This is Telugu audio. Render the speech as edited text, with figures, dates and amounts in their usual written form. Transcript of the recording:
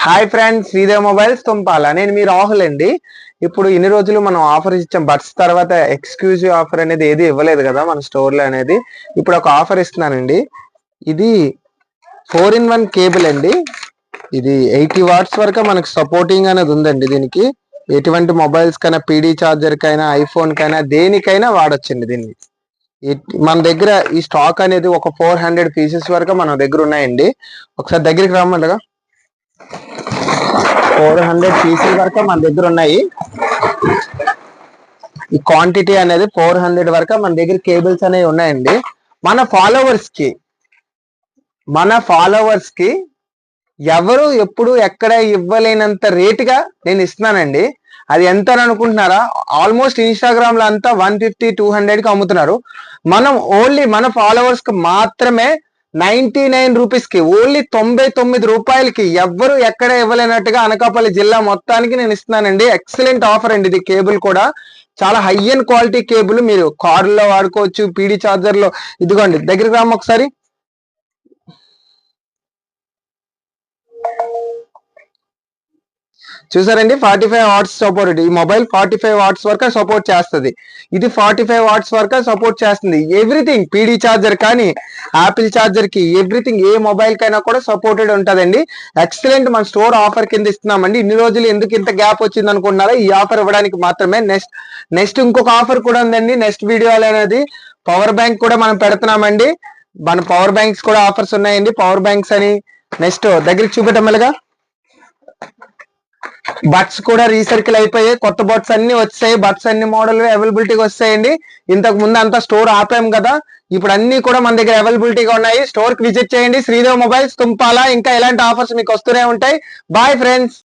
Hi friends, Sridev mobiles Tumpala. నేను మీ రాహుల్ అండి. ఇప్పుడు ఇన్ని రోజులు మనం ఆఫర్ ఇచ్చాం. బడ్స్ తర్వాత ఎక్స్క్లూజివ్ ఆఫర్ అనేది ఏది ఇవ్వలేదు కదా మన స్టోర్లో అనేది. ఇప్పుడు ఒక ఆఫర్ ఇస్తున్నానండి. ఇది 4-in-1 కేబుల్ అండి. ఇది 80 వాట్స్ వరకు మనకు సపోర్టింగ్ అనేది ఉందండి. దీనికి ఎటువంటి మొబైల్స్ కైనా, పీడీ ఛార్జర్ కైనా, ఐఫోన్ కైనా, దేనికైనా వాడొచ్చండి దీన్ని. మన దగ్గర ఈ స్టాక్ అనేది ఒక 400 పీసెస్ వరకు మన దగ్గర ఉన్నాయండి. ఒకసారి దగ్గరికి రమ్మంటగా. 400 పీసెస్ వరకు మన దగ్గర ఉన్నాయి. ఈ క్వాంటిటీ అనేది 400 వరకు మన దగ్గర కేబుల్స్ అనేవి ఉన్నాయండి. మన ఫాలోవర్స్ కి ఎవరు ఎప్పుడు ఎక్కడ ఇవ్వలేనంత రేటుగా నేను ఇస్తున్నానండి. అది ఎంత అని అనుకుంటున్నారా? ఆల్మోస్ట్ ఇన్స్టాగ్రామ్ లో అంతా 150-200 కి అమ్ముతున్నారు. మనం ఓన్లీ మన ఫాలోవర్స్ కి మాత్రమే 99 రూపీస్ కి, ఓన్లీ 99 రూపాయలకి ఎవ్వరు ఎక్కడ ఇవ్వలేనట్టుగా అనకాపల్లి జిల్లా మొత్తానికి నేను ఇస్తున్నానండి. ఎక్సలెంట్ ఆఫర్ అండి. ఇది కేబుల్ కూడా చాలా హై అండ్ క్వాలిటీ కేబుల్. మీరు కారులో వాడుకోవచ్చు, పీడీ ఛార్జర్ లో. ఇదిగోండి, దగ్గరికి రామ్మ ఒకసారి. చూసారండి, 45 వాట్స్ సపోర్ట్. ఈ మొబైల్ 45 వాట్స్ వరకు సపోర్ట్ చేస్తుంది. ఇది 45 వాట్స్ వరకు సపోర్ట్ చేస్తుంది. ఎవ్రీథింగ్, పీడీ ఛార్జర్ కానీ, యాపిల్ ఛార్జర్ కి, ఎవ్రీథింగ్, ఏ మొబైల్ కైనా కూడా సపోర్టెడ్ ఉంటుందండి. ఎక్సలెంట్ మన స్టోర్ ఆఫర్ కింద ఇస్తున్నామండి. ఇన్ని రోజులు ఎందుకు ఇంత గ్యాప్ వచ్చింది అనుకుంటున్నారా? ఈ ఆఫర్ ఇవ్వడానికి మాత్రమే. నెక్స్ట్ ఇంకొక ఆఫర్ కూడా ఉందండి. నెక్స్ట్ వీడియో అనేది పవర్ బ్యాంక్ కూడా మనం పెడుతున్నామండి. మన పవర్ బ్యాంక్స్ కూడా ఆఫర్స్ ఉన్నాయండి. పవర్ బ్యాంక్స్ అని నెక్స్ట్ దగ్గరికి చూపెట్టమలుగా. బడ్స్ కూడా రీసర్కిల్ అయిపోయాయి. కొత్త బడ్స్ అన్ని వచ్చాయి. బడ్స్ అన్ని మోడల్ అవైలబిలిటీగా వస్తాయండి. ఇంతకు ముందు అంతా స్టోర్ ఆపాం కదా, ఇప్పుడు అన్ని కూడా మన దగ్గర అవైలబిలిటీగా ఉన్నాయి. స్టోర్ కి విజిట్ చేయండి. శ్రీదేవ్ మొబైల్స్ తుంపాల. ఇంకా ఎలాంటి ఆఫర్స్ మీకు వస్తూనే ఉంటాయి. Bye friends.